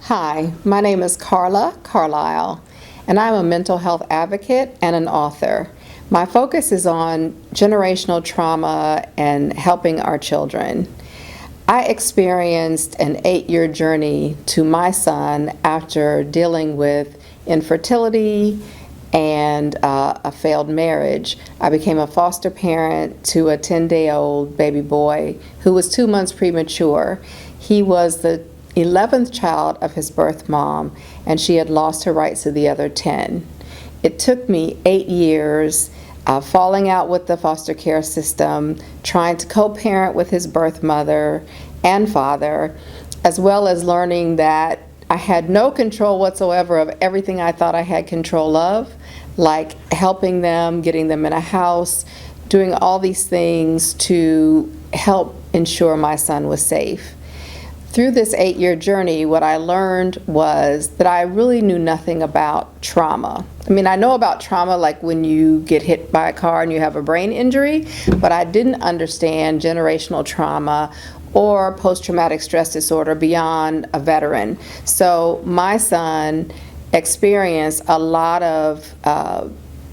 Hi, my name is Carla Carlisle, and I'm a mental health advocate and an author. My focus is on generational trauma and helping our children. I experienced an 8-year journey to my son after dealing with infertility and a failed marriage. I became a foster parent to a 10-day-old baby boy who was 2 months premature. He was the 11th child of his birth mom, and she had lost her rights to the other 10. It took me 8 years falling out with the foster care system, trying to co-parent with his birth mother and father, as well as learning that I had no control whatsoever of everything I thought I had control of, like helping them, getting them in a house, doing all these things to help ensure my son was safe. Through this 8-year journey, what I learned was that I really knew nothing about trauma. I mean, I know about trauma like when you get hit by a car and you have a brain injury, but I didn't understand generational trauma or post-traumatic stress disorder beyond a veteran. So my son experienced a lot of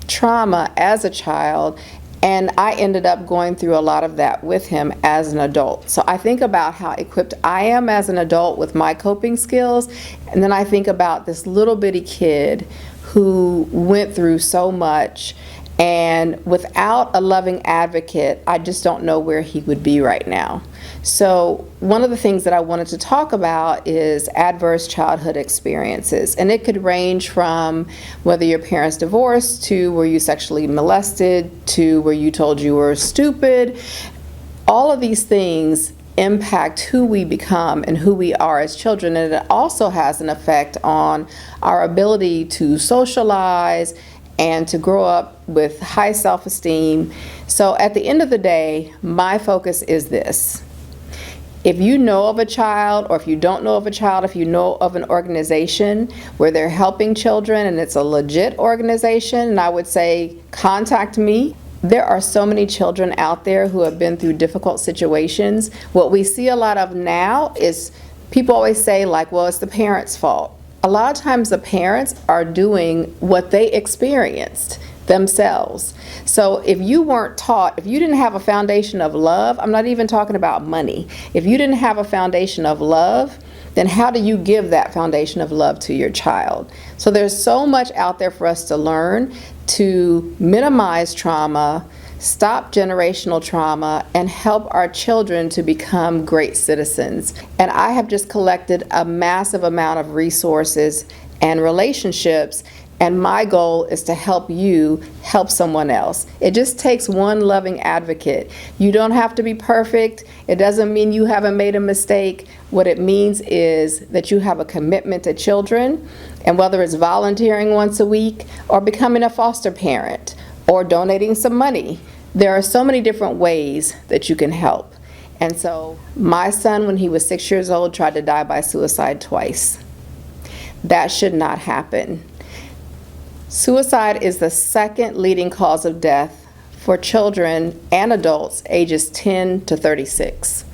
trauma as a child, and I ended up going through a lot of that with him as an adult. So I think about how equipped I am as an adult with my coping skills, and then I think about this little bitty kid who went through so much, and without a loving advocate, I just don't know where he would be right now. So one of the things that I wanted to talk about is adverse childhood experiences. And it could range from whether your parents divorced, to were you sexually molested, to were you told you were stupid. All of these things impact who we become and who we are as children. And it also has an effect on our ability to socialize and to grow up with high self-esteem. So at the end of the day, my focus is this. If you know of a child, or if you don't know of a child, if you know of an organization where they're helping children and it's a legit organization, and I would say contact me. There are so many children out there who have been through difficult situations. What we see a lot of now is people always say, like, well, it's the parents' fault. A lot of times the parents are doing what they experienced themselves. So if you weren't taught, if you didn't have a foundation of love, I'm not even talking about money. If you didn't have a foundation of love, then how do you give that foundation of love to your child? So there's so much out there for us to learn to minimize trauma, stop generational trauma, and help our children to become great citizens. And I have just collected a massive amount of resources and relationships, and my goal is to help you help someone else. It just takes one loving advocate. You don't have to be perfect. It doesn't mean you haven't made a mistake. What it means is that you have a commitment to children, and whether it's volunteering once a week, or becoming a foster parent, or donating some money, there are so many different ways that you can help. And so my son, when he was 6 years old, tried to die by suicide twice. That should not happen. Suicide is the second leading cause of death for children and adults ages 10 to 36.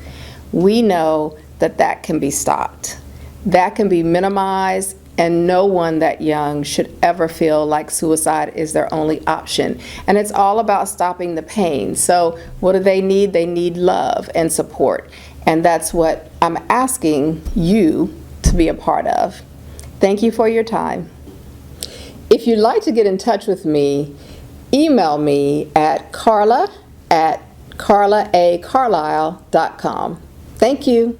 We know that that can be stopped. That can be minimized, and no one that young should ever feel like suicide is their only option. And it's all about stopping the pain. So what do they need? They need love and support. And that's what I'm asking you to be a part of. Thank you for your time. If you'd like to get in touch with me, email me at carla@carlaacarlisle.com. Thank you.